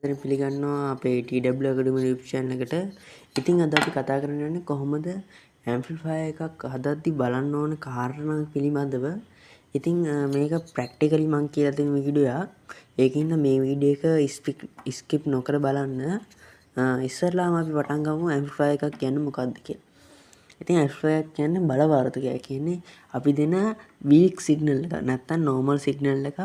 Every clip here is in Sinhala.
අදට පිළිගන්නවා අපේ TW Academy YouTube channel එකට. ඉතින් අද අපි කතා කරන්න යන්නේ කොහොමද amplifier එකක් හදද්දි බලන්න ඕන කාරණා පිළිබඳව. ඉතින් මේක practically මම කියලා දෙන වීඩියෝ එකක්. ඒකින්ද මේ වීඩියෝ එක skip නොකර බලන්න. ඉස්සරලාම අපි පටන් ගමු amplifier එකක් කියන්නේ මොකක්ද කියලා. ඉතින් amplifier කියන්නේ බලවර්ධකයක්. කියන්නේ අපි දෙන weak signal එක නැත්නම් normal signal එකක්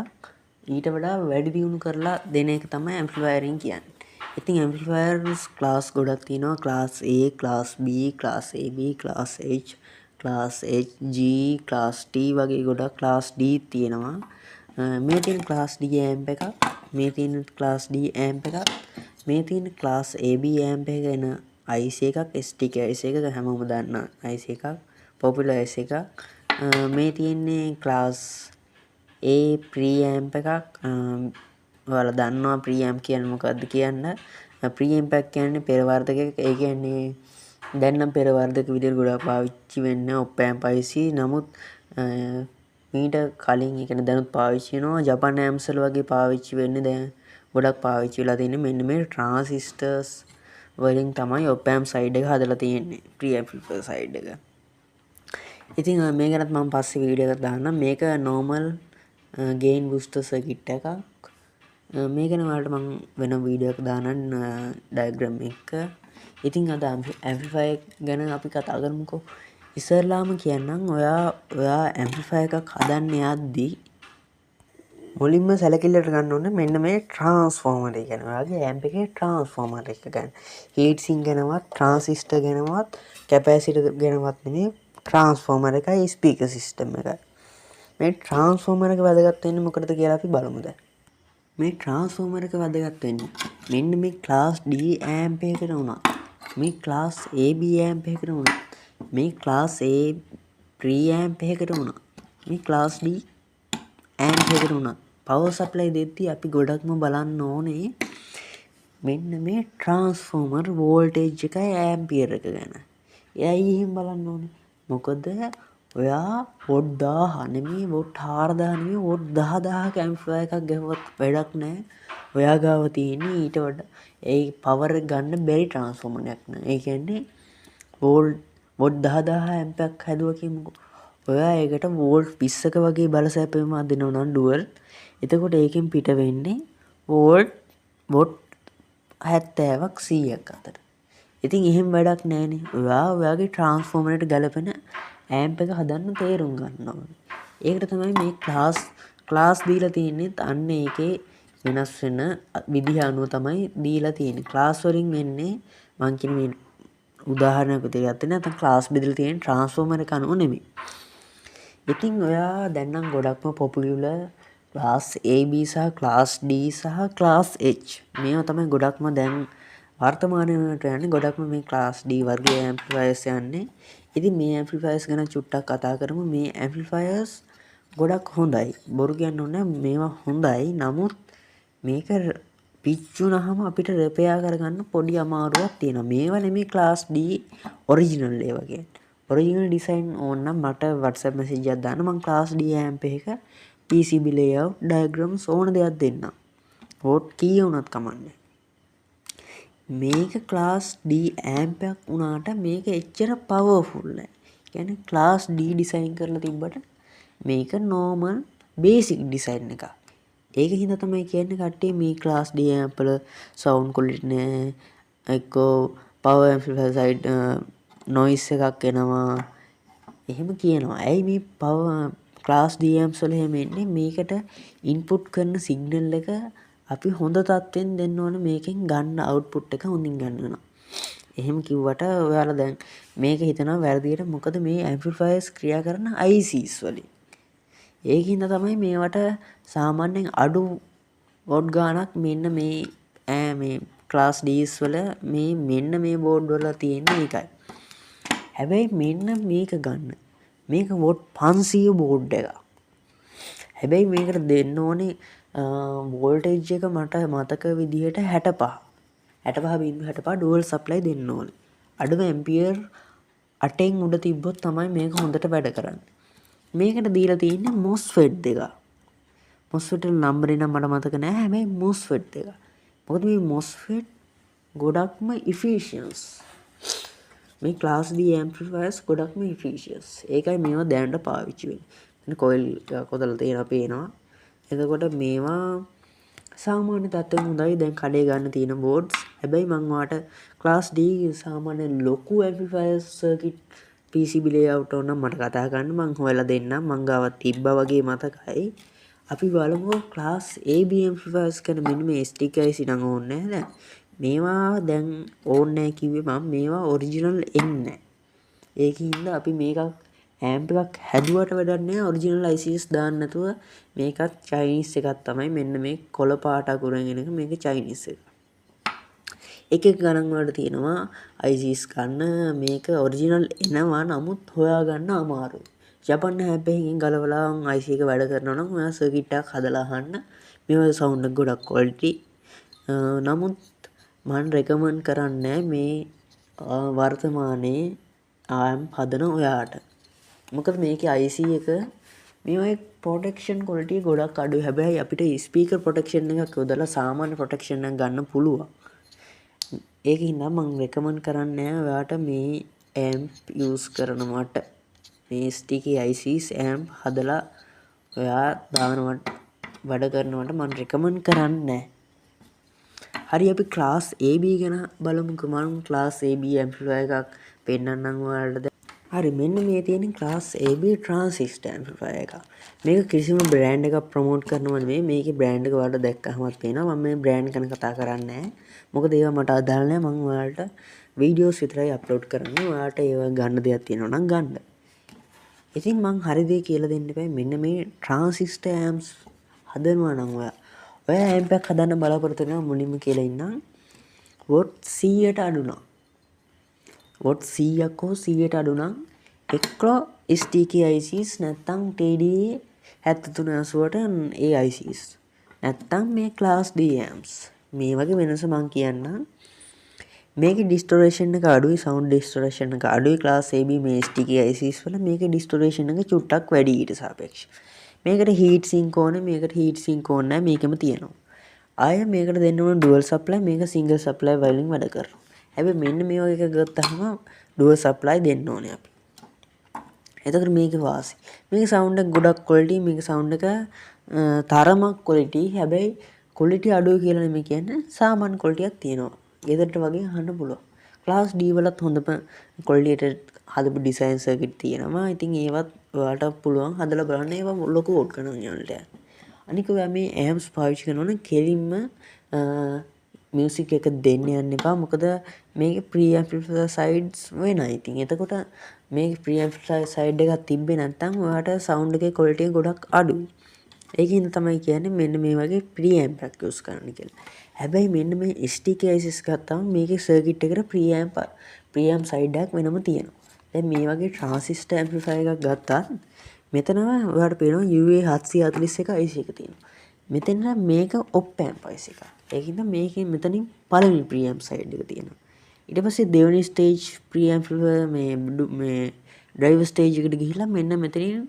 ඊට වඩා වැඩි දියුණු කරලා දෙන එක තමයි ඇම්ප්ලිෆයරින් කියන්නේ. ඉතින් ඇම්ප්ලිෆයර්ස් ක්ලාස් ගොඩක් තියෙනවා. Class A, class B, class AB, class H, class H, G, class T වගේ ගොඩක් ක්ලාස් D තියෙනවා. මේ තියෙන ක්ලාස් D ඇම්ප් එකක්, මේ තියෙන ක්ලාස් D ඇම්ප් එකක්, මේ තියෙන ක්ලාස් AB ඇම්ප් එක එන IC එකක්, STK IC එක හැමෝම දන්න IC එකක්, පොපුලර් IC එකක්. මේ තියෙන්නේ ක්ලාස් ඒ ප්‍රීඇම්ප් එකක්. ඔයාලා දන්නවා ප්‍රීඇම්ප් කියන්නේ මොකක්ද කියන්න. ප්‍රීඇම්ප් එක කියන්නේ පෙරවර්ධකයක්. ඒ කියන්නේ දැන් නම් පෙරවර්ධක විදිහට ගොඩක් පාවිච්චි වෙන්නේ ඔප් ඇම්ප් IC. නමුත් මීට කලින් ඒ කියන්නේ දැනුත් පාවිච්චි වෙනවා. ජපන් ඇම්ප්ස් වල වගේ පාවිච්චි වෙන්නේ දැන් ගොඩක් පාවිච්චි වෙලා තියෙන්නේ මෙන්න මේ ට්‍රාන්සිස්ටර්ස් වලින් තමයි ඔප් ඇම්ප් සයිඩ් එක හදලා තියෙන්නේ. ප්‍රීඇම්ප්ලිෆයර් සයිඩ් එක. ඉතින් මේ ගැනත් මම පස්සේ වීඩියෝ එකක් දාන්නම්. මේක normal gain booster circuit එකක්. මේ ගැන ඔයාලට මම වෙන වීඩියෝ එකක් දාන්නම් diagram එක. ඉතින් අද amplifier ගැන අපි කතා කරමුකෝ. ඉස්සරලාම කියන්නම් ඔයා amplifier එකක් හදන්න යද්දී මුලින්ම සැලකිල්ලට ගන්න ඕනේ මෙන්න මේ transformer එක. කියන්නේ ඔයාගේ amp එකේ transformer එක ගන්න. heat sink ගැනවත් transistor ගැනවත් capacitor ගැනවත් නෙමෙයි transformer එකයි speaker system එකයි. මේ transformer එක වැදගත් වෙන්නේ මොකටද කියලා අපි බලමු දැන්. මේ transformer එක වැදගත් වෙන්නේ මෙන්න මේ class D amp එකකට උනත්, මේ class AB amp එකකට උනත්, මේ class A preamp එකකට උනත්, මේ class D amp එකකට උනත් power supply දෙද්දී අපි ගොඩක්ම බලන්න ඕනේ මෙන්න මේ transformer voltage එකයි ampere එක ගැන. එයයි එහෙම බලන්න ඕනේ. මොකද ඔයා වොට් 1000 නෙමෙයි වොට් 4000 නෙමෙයි වොට් 10000ක ඇම්ප්ලිෆයර් එකක් ගහුවත් වැඩක් නැහැ. ඔයා ගාව තියෙන්නේ ඊට වඩා ඒ පවර් එක ගන්න බැරි ට්‍රාන්ස්ෆෝමර් එකක් නෑ. ඒ කියන්නේ වොට් 10000 ඇම්ප් එකක් හැදුවා කියමුකෝ. ඔයා ඒකට වෝල්ට් 20ක වගේ බලසැපීමක් දෙනවා නම් ඩුවල්. එතකොට ඒකෙන් පිට වෙන්නේ වොට් 70ක් 100ක් අතර. ඉතින් එහෙම වැඩක් නැහැනේ. ඔයාගේ ට්‍රාන්ස්ෆෝමර් එකට ගැලපෙන ඇම්ප් එක හදන්න තේරුම් ගන්න ඕනේ. ඒකට තමයි මේ ක්ලාස් දීලා තියෙන්නේ. අන්න ඒකේ වෙනස් වෙන විදිහ අනුව තමයි දීලා තියෙන්නේ. ක්ලාස් වලින් එන්නේ මං කියන මේ උදාහරණයක් විදිහට ගත්තේ නැත්නම් ක්ලාස් බෙදලා තියෙන ට්‍රාන්ස්ෆෝමර් එක අනුව නෙමෙයි. ඉතින් ඔයා දැන් නම් ගොඩක්ම පොපුලර් ක්ලාස් AB සහ ක්ලාස් D සහ ක්ලාස් H මේවා තමයි ගොඩක්ම දැන් වර්තමානයේ වලට යන්නේ. ගොඩක්ම මේ ක්ලාස් D වර්ගයේ ඇම්ප්ලිෆයර්ස් යන්නේ. ඉතින් මේ ඇම්ප්ලිෆයර්ස් ගැන චුට්ටක් කතා කරමු. මේ ඇම්ප්ලිෆයර්ස් ගොඩක් හොඳයි. බොරු කියන්න ඕනේ මේවා හොඳයි. නමුත් මේක පිච්චුනහම අපිට රිපෙයාර් කරගන්න පොඩි අමාරුවක් තියෙනවා. මේවා නෙමෙයි ක්ලාස් D ඔරිජිනල් ඒවා කියන්නේ. ඔරිජිනල් ඩිසයින් ඕන නම් මට WhatsApp message එකක් දාන්න. මම ක්ලාස් D amp එක PCB layout diagrams ඕන දෙයක් දෙන්නම්. වෝට් කී වුණත් කමන්නේ. මේක ක්ලාස් D amp එකක් වුණාට මේක එච්චර පවර්ෆුල් නෑ. කියන්නේ ක්ලාස් D ඩිසයින් කරලා තිබ්බට මේක normal basic design එකක්. ඒක හින්දා තමයි කියන්නේ කට්ටිය මේ ක්ලාස් D amp වල sound quality නෑ. එක්කෝ power amplifier side noise එකක් එනවා. එහෙම කියනවා. ඇයි මේ power ක්ලාස් D amps වල එහෙම එන්නේ? මේකට input කරන signal එක අපි හොඳ තත්ත්වෙන් දෙන්න ඕන. මේකෙන් ගන්න output එක හොඳින් ගන්න වෙනවා. එහෙම කිව්වට ඔයාලා දැන් මේක හිතනවා වැරදියට. මොකද මේ amplifiers ක්‍රියා කරන ICs වලින්. ඒකින්ද තමයි මේවට සාමාන්‍යයෙන් අඩු වොට් ගානක් මෙන්න මේ ක්ලාස් Ds වල මෙන්න මේ බෝඩ් වල තියෙන්නේ ඒකයි. හැබැයි මෙන්න මේක ගන්න. මේක වොට් 500 බෝඩ් එකක්. හැබැයි මේකට දෙන්න ඕනේ වෝල්ටේජ් එක මට මතක විදිහට 65 ඩුවල් සප්ලයි දෙන්න ඕනේ. අඩුම ඇම්පියර් 8න් උඩ තිබ්බොත් තමයි මේක හොඳට වැඩ කරන්නේ. මේකට දීලා තියෙන්නේ MOSFET දෙක. MOSFET නම්බරේ නම් මට මතක නෑ. හැබැයි MOSFET දෙක. මොකද මේ MOSFET ගොඩක්ම ඉෆිෂියන්ස්. මේ ක්ලාස් D ඇම්ප්ලිෆයර්ස් ගොඩක්ම ඉෆිෂියන්ස්. ඒකයි මේවා දැනට පාවිච්චි වෙන්නේ. කොයිල් කොතල තියෙනවා පේනවා. එතකොට මේවා සාමාන්‍ය තත්ත්වෙන් හොඳයි. දැන් කඩේ ගන්න තියෙන බෝඩ්ස්. හැබැයි මම වාට ක්ලාස් D සාමාන්‍ය ලොකු ඇම්ප්ලිෆයර්ස් සර්කිට් PCB layout ඕන මට කතා කරන්න මම හොයලා දෙන්නම්. මං ගාව තිබ්බා වගේ මතකයි. අපි බලමු ක්ලාස් AB ඇම්ප්ලිෆයර්ස් කරන මෙන්න මේ STK IC නම් ඕනේ නැහැ දැන්. මේවා දැන් ඕනේ නැහැ කිව්වේ මම මේවා ඔරිජිනල් එන්නේ නැහැ. ඒකින්ද අපි මේකක් ඇම්ප් එකක් හැදුවට වැඩක් නැහැ ඔරිජිනල් ICs දාන්න නැතුව මේකත් චයිනීස් එකක් තමයි මෙන්න මේ කොළ පාට අකුරෙන් එන එක මේක චයිනීස් එක. එක ගණන් වලට තියෙනවා ICs ගන්න මේක ඔරිජිනල් එනවා නමුත් හොයාගන්න අමාරුයි. ජපන් හැබ් එකකින් ගලවලා IC එක වැඩ කරනවා නම් ඔයා සර්කිට් එකක් හදලා අහන්න. මේවා සවුන්ඩ් එක ගොඩක් ක්වොලිටි. නමුත් මම රෙකමන්ඩ් කරන්නේ මේ වර්තමානයේ AMP හදන ඔයාට. මොකද මේකේ IC එක මේවා ප්‍රොටෙක්ෂන් ක්වොලිටි ගොඩක් අඩුයි. හැබැයි අපිට ස්පීකර් ප්‍රොටෙක්ෂන් එකක් යොදලා සාමාන්‍ය ප්‍රොටෙක්ෂන් එකක් ගන්න පුළුවන්. ඒකින් නම් මම රෙකමන්ඩ් කරන්නේ ඔයාට මේ AMP යූස් කරනවට මේ STK ICs AMP හදලා ඔයා දානවට වැඩ කරනවට මම රෙකමන්ඩ් කරන්නේ. හරි අපි ක්ලාස් AB ගැන බලමුකෝ. මම ක්ලාස් AB ඇම්ප්ලිෆයර් එකක් පෙන්නන්නම් ඔයාලට. හරි මෙන්න මේ තියෙන ක්ලාස් AB ට්‍රාන්සිස්ටර් ඇම්ප්ලිෆයර් එකක්. මේක කිසිම බ්‍රෑන්ඩ් එකක් ප්‍රොමෝට් කරනව නෙමෙයි. මේකේ බ්‍රෑන්ඩ් එක ඔයාලට දැක්කහමත් පේනවා. මම මේ බ්‍රෑන්ඩ් ගැන කතා කරන්නේ නැහැ. මොකද ඒවා මට අදාළ නැහැ. මම ඔයාලට වීඩියෝස් විතරයි අප්ලෝඩ් කරන්නේ. ඔයාලට ඒවා ගන්න දෙයක් තියෙනවා නම් ගන්න. ඉතින් මං හරි දේ කියලා දෙන්න එපා. මෙන්න මේ ට්‍රාන්සිස්ටර් ඇම්ප්ස් හදනවා නම් ඔය ඇම්ප් එකක් හදන්න බලාපොරොත්තු වෙනවා මුලින්ම කියලා ඉන්නම්. වොට් 100ට අඩු නම් වොට් 100ක් හෝ 100ට අඩු නම් එක්කෝ STK ICs නැත්තම් TDA 7380ට ඒ ICs නැත්තම් මේ ක්ලාස් D amps මේ වගේ වෙනස මං කියන්නම්. මේකේ ඩිස්ටෝරේෂන් එක අඩුයි, සවුන්ඩ් ඩිස්ටෝරේෂන් එක අඩුයි ක්ලාස් AB මේ STK ICs වල. මේකේ ඩිස්ටෝරේෂන් එක චුට්ටක් වැඩි ඊට සාපේක්ෂව. මේකට හීට් සින්ක් ඕනේ, මේකට හීට් සින්ක් ඕනේ නැහැ. මේකෙම තියෙනවා. ආය මේකට දෙන්න ඕන ඩුවල් සප්ලයි, මේක සිංගල් සප්ලයි වලින් වැඩ කරනවා. හැබැයි මෙන්න මේ වගේ එකක් ගත්තාම ඩුවල් සප්ලයි දෙන්න ඕනේ අපි. එතකොට මේක වාසි. මේක සවුන්ඩ් එක ගොඩක් ක්වොලිටි. මේක සවුන්ඩ් එක තරමක් ක්වොලිටි. හැබැයි ක්වොලිටි අඩුයි කියලා නෙමෙයි කියන්නේ. සාමාන්‍ය ක්වොලිටියක් තියෙනවා. ගෙදරට වගේ අහන්න පුළුවන්. ක්ලාස් D වලත් හොඳම ක්වොලිටියට හදපු ඩිසයින් සර්කිට් තියෙනවා. ඉතින් ඒවත් ඔයාලට පුළුවන් හදලා බලන්න. ඒවා ලොකු ඕඩ් කරනවා යාළුවන්ට. අනික ඔයා මේ ඇම්ප්ස් පාවිච්චි කරනවනම් කෙලින්ම මියුසික් එක දෙන්න යන්න එපා. මොකද මේකේ ප්‍රී ඇම්ප්ලිෆයර් සයිඩ්ස් වෙනයි. ඉතින් එතකොට මේකේ ප්‍රී ඇම්ප්ලිෆයර් සයිඩ් එකක් තිබ්බේ නැත්නම් ඔයාට සවුන්ඩ් එකේ ක්වොලිටි ගොඩක් අඩුයි. ඒකින් තමයි කියන්නේ මෙන්න මේ වගේ ප්‍රී ඇම්ප් එකක් යූස් කරන්න කියලා. හැබැයි මෙන්න මේ STK ICs ගත්තාම මේකේ සර්කිට් එකට ප්‍රී ඇම්ප් සයිඩ් එකක් වෙනම තියෙනවා. දැන් මේ වගේ ට්‍රාන්සිස්ටර් ඇම්ප්ලිෆයර් එකක් ගත්තාත් මෙතන ඔයාලට පේනවා UA741 IC එක තියෙනවා. මෙතන මේක ඔප් ඇම්ප් IC එකක්. ඒකින්ද මේකෙන් මෙතනින් පළවෙනි ප්‍රී ඇම්ප් සයිඩ් එක තියෙනවා. ඊට පස්සේ දෙවෙනි ස්ටේජ් ප්‍රී ඇම්ප්ලිෆයර් මේ ඩ්‍රයිවර් ස්ටේජ් එකට ගිහිල්ලා මෙන්න මෙතනින්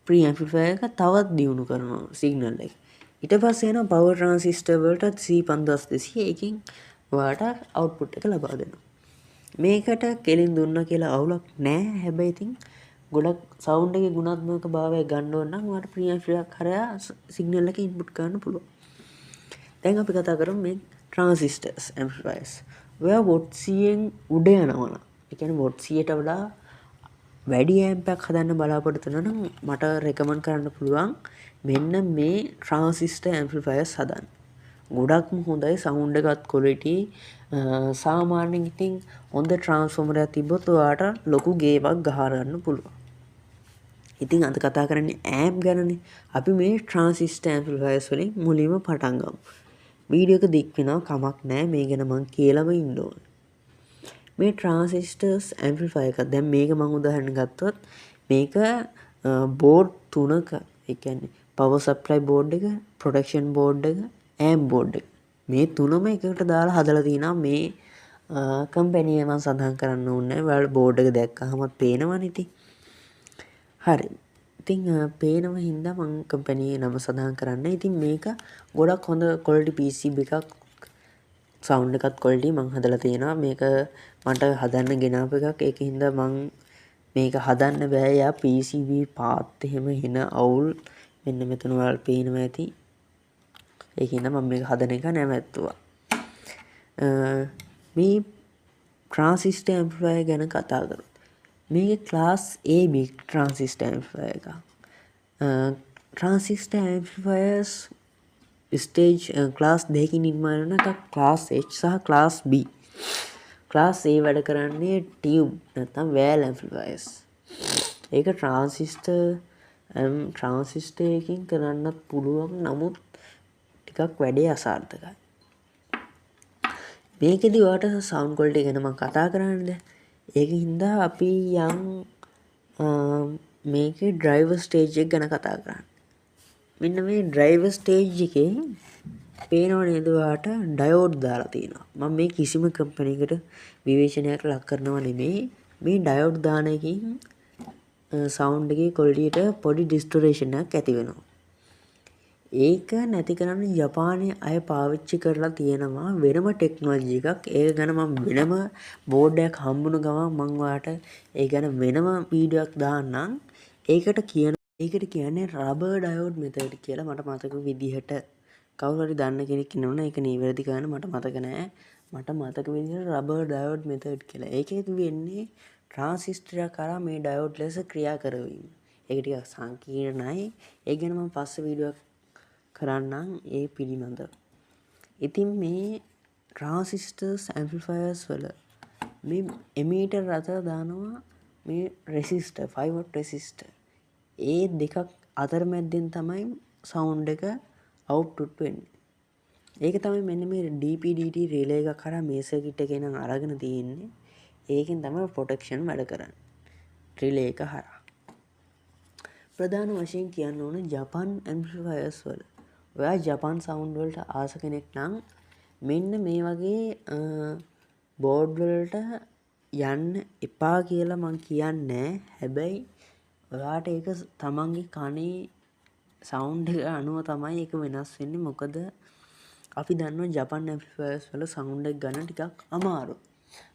ප්‍රී ඇම්ප්ලිෆයර් එක තවත් දියුණු කරනවා සිග්නල් එක. ඊට පස්සේ එනවා පවර් ට්‍රාන්සිස්ටර් වලට C5200 එකකින් ඔයාලට අවුට්පුට් එක ලබා දෙනවා. මේකට කෙලින් දුන්නා කියලා අවුලක් නැහැ. හැබැයි ඉතින් ගොඩක් සවුන්ඩ් එකේ ගුණාත්මක භාවය ගන්න ඕන නම් ඔයාලට ප්‍රී ඇම්ප්ලිෆයර් කරා සිග්නල් එක ඉන්පුට් කරන්න පුළුවන්. දැන් අපි කතා කරමු මේ ට්‍රාන්සිස්ටර්ස් ඇම්ප්ලිෆයර්ස්. ඔයා වොට් 100න් උඩ යනවා නම් ඒ කියන්නේ වොට් 100ට වඩා වැඩි ඇම්ප් එකක් හදන්න බලාපොරොත්තු වෙනවා නම් මට රෙකමන්ඩ් කරන්න පුළුවන් මෙන්න මේ ට්‍රාන්සිස්ටර් ඇම්ප්ලිෆයර්ස් හදන්න. ගොඩක්ම හොඳයි සවුන්ඩ් එකත් ක්වොලිටි. සාමාන්‍යයෙන් ඉතින් හොඳ ට්‍රාන්ස්ෆෝමර් එකක් තිබ්බොත් ඔයාට ලොකු ගේමක් ගහ ගන්න පුළුවන්. ඉතින් අද කතා කරන්නේ ඇම්ප් ගැනනේ. අපි මේ ට්‍රාන්සිස්ටර් ඇම්ප්ලිෆයර්ස් වලින් මුලින්ම පටන් ගමු. වීඩියෝ එක දික් වෙනවා කමක් නැහැ. මේ ගැන මම කියලාම ඉන්න ඕනේ. මේ ට්‍රාන්සිස්ටර්ස් ඇම්ප්ලිෆයර් එකක්. දැන් මේක මම උදාහරණ ගත්තොත් මේක බෝඩ් තුනක ඒ කියන්නේ පවර් සප්ලයි බෝඩ් එක, ප්‍රොටෙක්ෂන් බෝඩ් එක, ඇම්ප් බෝඩ් එක. මේ තුනම එකට දාලා හදලා තිනවා මේ කම්පැනි එක මම සඳහන් කරන්න ඕනේ නැහැ. ඔයාලා බෝඩ් එක දැක්කහමත් පේනවනේ ඉතින්. හරි. ඉතින් පේනව හින්දා මම කම්පැනි නම සඳහන් කරන්නේ. ඉතින් මේක ගොඩක් හොඳ ක්වොලිටි PCB එකක්. සවුන්ඩ් එකත් quality මං හදලා තියෙනවා. මේක මට හදන්න ගෙනාපු එකක්. ඒකින් හින්දා මං මේක හදන්න බෑ. යා PCB පාත් එහෙම එන අවුල් මෙන්න මෙතන ඔයාලට පේනවා ඇති. ඒකින් හින්දා මම මේක හදන එක නැවැත්තුවා. මේ transistor amplifier ගැන කතා කරමු. මේක class AB transistor amplifier එකක්. transistor amplifiers ස්ටේජ් ක්ලාස් දෙකකින් නිර්මාණය වන එකක් ක්ලාස් H සහ ක්ලාස් B. ක්ලාස් A වැඩ කරන්නේ ටියුබ් නැත්නම් වෑල් ඇම්ප්ලිෆයර්ස්. ඒක ට්‍රාන්සිස්ටරයකින් කරන්නත් පුළුවන්, නමුත් ටිකක් වැඩේ අසාර්ථකයි. මේකෙදි ඔයාලට සවුන්ඩ් ක්වොලිටි ගැන මම කතා කරන්නේ. ඒක හින්දා අපි යම් මේකේ ඩ්‍රයිවර් ස්ටේජ් එක ගැන කතා කරන්නේ. මෙන්න මේ ඩ්‍රයිවර් ස්ටේජ් එකේ පේනව නේද ඔයාලට ඩයෝඩ් දාලා තියෙනවා. මම මේ කිසිම කම්පැනියකට විවේචනයක් ලක් කරනව නෙමෙයි. මේ ඩයෝඩ් දාන එකකින් සවුන්ඩ් එකේ ක්වොලිටියට පොඩි ඩිස්ටෝරේෂන් එකක් ඇති වෙනවා. ඒක නැති කරන්න ජපානයේ අය පාවිච්චි කරලා තියෙනවා වෙනම ටෙක්නොලොජි එකක්. ඒක ගැන මම වෙනම බෝඩ් එකක් හම්බුන ගමන් මම ඔයාලට ඒ ගැන වෙනම වීඩියෝ එකක් දාන්නම්. ඒකට කියන්නේ රබර් ඩයෝඩ් මෙතඩ් කියලා. මට මතක විදිහට කවුරු හරි දන්න කෙනෙක් ඉන්නවනේ ඒක නිවැරදි කරන්න මට මතක නෑ. මට මතක විදිහට රබර් ඩයෝඩ් මෙතඩ් කියලා. ඒකේ වෙන්නේ ට්‍රාන්සිස්ටරයක් කරා මේ ඩයෝඩ් ලෙස ක්‍රියා කරවීම. ඒක ටිකක් සංකීර්ණයි. ඒ ගැන මම පස්සේ වීඩියෝ කරන්නම් ඒ පිළිබඳව. ඉතින් මේ ට්‍රාන්සිස්ටර්ස් ඇම්ප්ලිෆයර්ස් වල මේ එමීටර් අතර දානවා මේ රෙසිස්ටර් 5 watt රෙසිස්ටර්. ඒ දෙකක් අතරමැද්දෙන් තමයි සවුන්ඩ් එක අවුට්පුට් වෙන්නේ. ඒක තමයි මෙන්න මේ DP/DT රිලේ එක කරා මේ සර්කිට් එකේ නම් අරගෙන තියෙන්නේ. ඒකෙන් තමයි ප්‍රොටෙක්ෂන් වැඩ කරන්නේ. රිලේ එක හරහා. ප්‍රධාන වශයෙන් කියන්න ඕන ජපාන් ඇම්ප්ලිෆයර්ස් වල. ඔයා ජපාන් සවුන්ඩ් වලට ආස කෙනෙක් නම් මෙන්න මේ වගේ බෝඩ් වලට යන්න එපා කියලා මං කියන්නේ. හැබැයි ඔයාට ඒක තමන්ගේ කනේ සවුන්ඩ් එක අනුව තමයි ඒක වෙනස් වෙන්නේ. මොකද අපි දන්නවා ජපාන් ඇම්ප්ලිෆයර්ස් වල සවුන්ඩ් එක ගන්න ටිකක් අමාරුයි.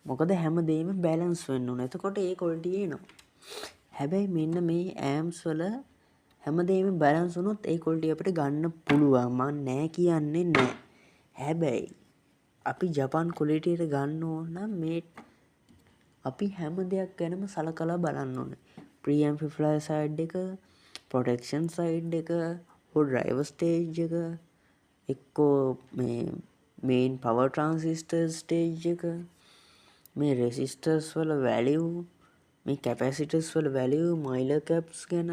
මොකද හැමදේම බැලන්ස් වෙන්න ඕන. එතකොට ඒ ක්වොලිටි එනවා. හැබැයි මෙන්න මේ ඇම්ස් වල හැමදේම බැලන්ස් වුණොත් ඒ ක්වොලිටි අපිට ගන්න පුළුවන්. මම නෑ කියන්නේ නෑ. හැබැයි අපි ජපාන් ක්වොලිටියට ගන්න ඕන නම් මේ අපි හැම දෙයක් ගැනම සලකලා බලන්න ඕනේ. ප්‍රී ඇම්ප්ලිෆයර් සයිඩ් එක, ප්‍රොටෙක්ෂන් සයිඩ් එක, ඩ්‍රයිවර් ස්ටේජ් එක, එක්කෝ මේ මේන් පවර් ට්‍රාන්සිස්ටර් ස්ටේජ් එක, මේ රෙසිස්ටර්ස් වල වැලියු, මේ කැපැසිටර්ස් වල වැලියු, මයිලර් කැප්ස් ගැන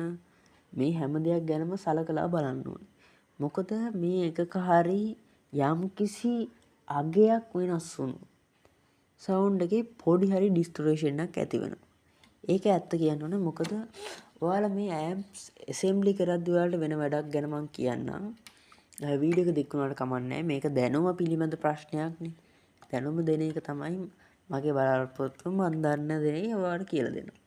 මේ හැම දෙයක් ගැනම සලකලා බලන්න ඕනේ. මොකද මේ එකක හරි යම්කිසි අගයක් වෙනස් වුණොත් සවුන්ඩ් එකේ පොඩි හරි ඩිස්ටෝරේෂන් එකක් ඇති වෙනවා. ඒක ඇත්ත කියන්න ඕනේ. මොකද ඔයාලා මේ ඇම්ප්ස් ඇසෙම්බලි කරද්දී ඔයාලට වෙන වැඩක් ගැන මම කියන්නම්. වීඩියෝ එක දික් වුණාට කමක් නැහැ. මේක දැනුම පිළිබඳ ප්‍රශ්නයක්නේ. දැනුම දෙන එක තමයි මගේ බලාපොරොත්තුව. මම දන්න දේ ඔයාලට කියලා දෙනවා.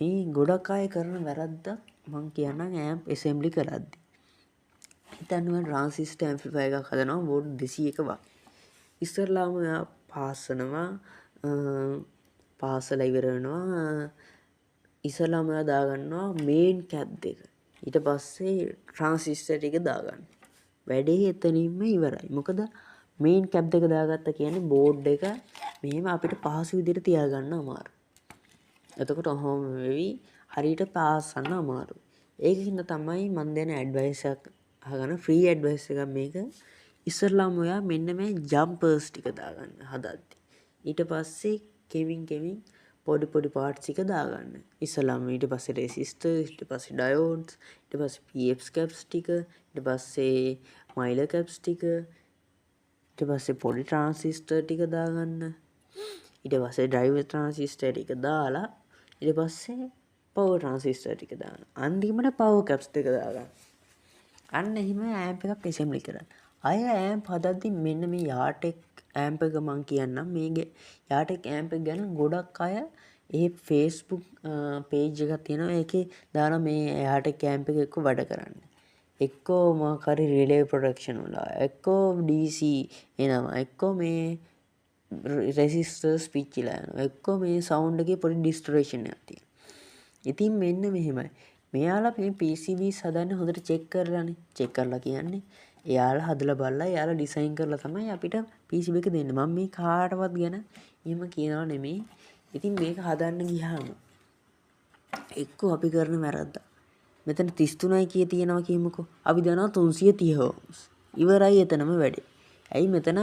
මේ ගොඩක් අය කරන වැරද්දක් මම කියන්නම් ඇම්ප් ඇසෙම්බලි කරද්දී. හිතන්න ට්‍රාන්සිස්ටර් ඇම්ප්ලිෆයර් එකක් හදනවා වෝල්ට් 200ක වගේ. ඉස්සරලාම ඔයා පාසනවා පාසල ඉවර වෙනවා. ඉස්සරලාම ඔයා දාගන්නවා මේන් කැප් දෙක. ඊට පස්සේ ට්‍රාන්සිස්ටර් ටික දාගන්න. වැඩේ එතනින්ම ඉවරයි. මොකද මේන් කැප් දෙක දාගත්ත කියන්නේ බෝඩ් එක මෙහෙම අපිට පහසු විදිහට තියාගන්න අමාරුයි. එතකොට ඔහොම වෙවි හරියට පාසන්න අමාරුයි. ඒකින්ද තමයි මම දෙන ඇඩ්වයිස් එකක් අහගන්න ෆ්‍රී ඇඩ්වයිස් එකක් මේක. ඉස්සරලාම ඔයා මෙන්න මේ ජම්පර්ස් ටික දාගන්න හදද්දි. ඊට පස්සේ කෙවින් පොඩි පාර්ට්ස් ටික දාගන්න. ඉස්සරලාම ඊට පස්සේ රෙසිස්ටර්, ඊට පස්සේ ඩයෝඩ්ස්, ඊට පස්සේ PF කැප්ස් ටික, ඊට පස්සේ මයිලර් කැප්ස් ටික, ඊට පස්සේ පොඩි ට්‍රාන්සිස්ටර් ටික දාගන්න. ඊට පස්සේ ඩ්‍රයිවර් ට්‍රාන්සිස්ටර් ටික දාලා ඊට පස්සේ පවර් ට්‍රාන්සිස්ටර් ටික දාන්න. අන්තිමට පවර් කැප්ස් ටික දාගන්න. අන්න එහෙම ඇම්ප් එකක් ඇසෙම්බලි කරන්න. අය ඇම්ප් හදද්දි මෙන්න මේ යාටෙක් ඇම්ප් එක මං කියන්නම්. මේ යාටෙක් ඇම්ප් එක ගැන ගොඩක් අය ඒ Facebook පේජ් එකක් තියෙනවා. ඒකේ දාන මේ යාටෙක් ඇම්ප් එක එක්ක වැඩ කරන්න. එක්කෝ මොකක් හරි රිලේ ප්‍රොටෙක්ෂන් වල එක්කෝ DC එනවා එක්කෝ මේ රෙසිස්ටර්ස් පිච්චිලා යනවා එක්කෝ මේ සවුන්ඩ් එකේ පොඩි ඩිස්ටෝරේෂන් එකක් තියෙනවා. ඉතින් මෙන්න මෙහෙමයි. මෙයාලා මේ PCBs හදන්නේ හොඳට චෙක් කරලානේ. චෙක් කරලා කියන්නේ එයාලා හදලා බලලා එයාලා ඩිසයින් කරලා තමයි අපිට PCB එක දෙන්නේ. මම මේ කාටවත් ගැන එහෙම කියනවා නෙමෙයි. ඉතින් මේක හදන්න ගියාම එක්කෝ අපි කරන වැරද්ද. මෙතන 33යි කිය තියෙනවා කියමුකෝ. අපි දන්නවා 330 ohms. ඉවරයි එතනම වැඩේ. ඇයි මෙතන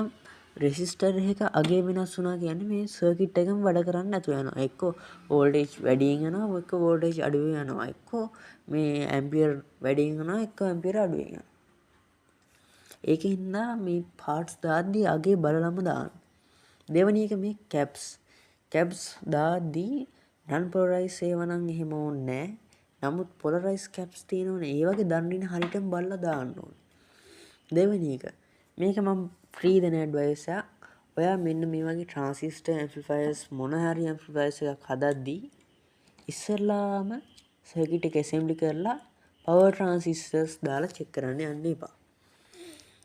රෙසිස්ටර් එක අගේ වෙනස් වුණා කියන්නේ මේ සර්කිට් එකම වැඩ කරන්නේ නැතුව යනවා. එක්කෝ වෝල්ටේජ් වැඩියෙන් යනවා, එක්කෝ වෝල්ටේජ් අඩුවෙන් යනවා. එක්කෝ මේ ඇම්පියර් වැඩියෙන් යනවා, එක්කෝ ඇම්පියර් අඩුවෙන් යනවා. ඒකින්ද මේ පාර්ට්ස් දාද්දී අගේ බලලම දාන්න. දෙවෙනි එක මේ කැප්ස් දාද්දී නන් පොලරයිස් ඒවා නම් එහෙම ඕනේ නැහැ. නමුත් පොලරයිස් කැප්ස් තියෙනවනේ. ඒ වගේ දන්නින හරියටම බලලා දාන්න ඕනේ. දෙවෙනි එක මේක මම ෆ්‍රී දෙන ඇඩ්වයිස් එකක්. ඔයා මෙන්න මේ වගේ ට්‍රාන්සිස්ටර් ඇම්ප්ලිෆයර්ස් මොන හරි ඇම්ප්ලිෆයර්ස් එකක් හදද්දී ඉස්සෙල්ලාම සර්කිට් එක ඇසෙම්බලි කරලා පවර් ට්‍රාන්සිස්ටර්ස් දාලා චෙක් කරන්න යන්න එපා.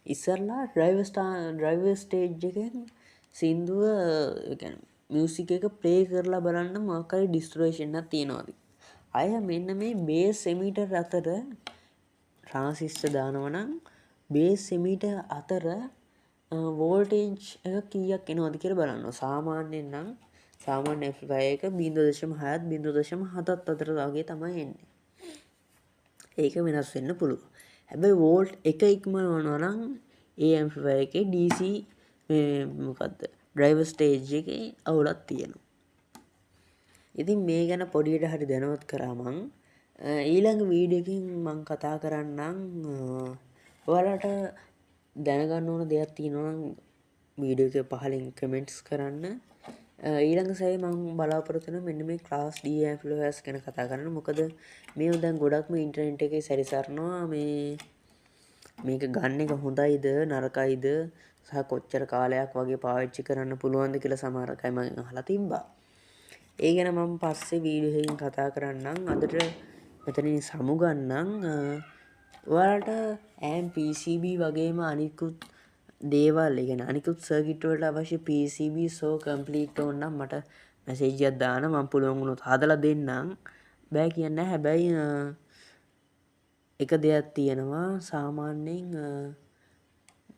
ඉස්සෙල්ලා ඩ්‍රයිවර් ස්ටේජ් එකෙන් සින්දුව මියුසික් එක ප්ලේ කරලා බලන්න මොකක් හරි ඩිස්ටෝරේෂන් එකක් තියනවාද. අය මෙන්න මේ බේස් එමීටර් අතර ට්‍රාන්සිස්ටර් දානවා නම් බේස් එමීටර් අතර වෝල්ටේජ් එක කීයක් එනවද කියලා බලන්න. සාමාන්‍යයෙන් නම් සාමාන්‍ය ඇම්ප්ලිෆයර් එක 0.6ත් 0.7ත් අතර වගේ තමයි එන්නේ. ඒක වෙනස් වෙන්න පුළුවන්. හැබැයි වෝල්ට් එක ඉක්මවනවා නම් ඒ ඇම්ප්ලිෆයර් එකේ DC මොකද්ද ඩ්‍රයිවර් ස්ටේජ් එකේ අවුලක් තියෙනවා. ඉතින් මේ ගැන පොඩියට හරි දැනුවත් කරා මං. ඊළඟ වීඩියෝ එකකින් මං කතා කරන්නම් ඔයාලට දැනගන්න ඕන දෙයක් තියෙනවා නම් වීඩියෝ එක පහලින් කමෙන්ට්ස් කරන්න. ඊළඟ සැරේ මම බලාපොරොත්තු වෙනවා මෙන්න මේ ක්ලාස් D ඇම්ප්ලිෆයර්ස් ගැන කතා කරන්න. මොකද මේ දැන් ගොඩක්ම ඉන්ටර්නෙට් එකේ සැරිසරනවා මේක ගන්න එක හොඳයිද නරකයිද සහ කොච්චර කාලයක් වගේ පාවිච්චි කරන්න පුළුවන්ද කියලා සමහර අය මගෙන් අහලා තිබ්බා. ඒ ගැන මම පස්සේ වීඩියෝ එකකින් කතා කරන්නම්. අදට මෙතනින් සමුගන්නම්. ඔයාලට PCB වගේම අනිකුත් දේවල් ඒ කියන්නේ අනිකුත් සර්කිට් වලට අවශ්‍ය PCB so complete ඕන නම් මට මැසේජ් එකක් දාන්න. මම පුළුවන් වුණොත් හදලා දෙන්නම්. බෑ කියන්නේ හැබැයි එක දෙයක් තියෙනවා සාමාන්‍යයෙන්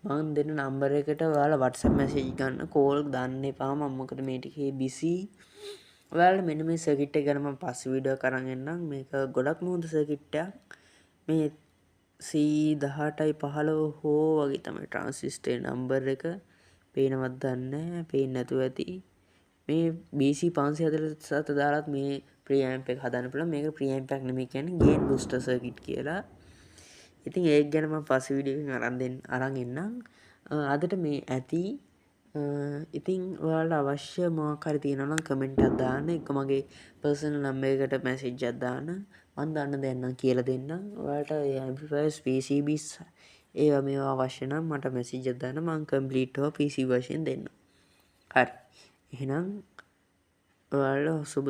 මම දෙන නම්බර එකට ඔයාලා WhatsApp මැසේජ් ගන්න කෝල් දාන්න එපා. මම මොකද මේ ටිකේ බිසි. ඔයාලට මෙන්න මේ සර්කිට් එක ගැන මම පස්සේ වීඩියෝ කරන් එන්නම්. මේක ගොඩක්ම හොඳ සර්කිට් එකක්. මේ C1815 හෝ වගේ තමයි ට්‍රාන්සිස්ටර් නම්බර් එක. පේනවත් දන්නේ නැහැ. පේන්නේ නැතුව ඇති. මේ BC547 දාලත් මේ ප්‍රීඇම්ප් එක හදන්න පුළුවන්. මේක ප්‍රීඇම්ප් එකක් නෙමෙයි කියන්නේ ගේන් බූස්ටර් සර්කිට් කියලා. ඉතින් ඒක ගැන මම පස්සේ වීඩියෝ එකකින් අරන් එන්නම්. අදට මේ ඇති. ඉතින් ඔයාලට අවශ්‍ය මොකක් හරි තියෙනවා නම් කමෙන්ට් එකක් දාන්න. එක මගේ පර්සනල් නම්බර් එකට මැසේජ් එකක් දාන්න. මම දන්න දෙයක් නම් කියලා දෙන්නම්. ඔයාලට ඇම්ප්ලිෆයර්ස් PCBs ඒවා මේවා අවශ්‍ය නම් මට මැසේජ් එකක් දාන්න. මම කම්ප්ලීට් හෝ PC වර්ෂන් දෙන්නම්. හරි. එහෙනම් ඔයාලට සුබ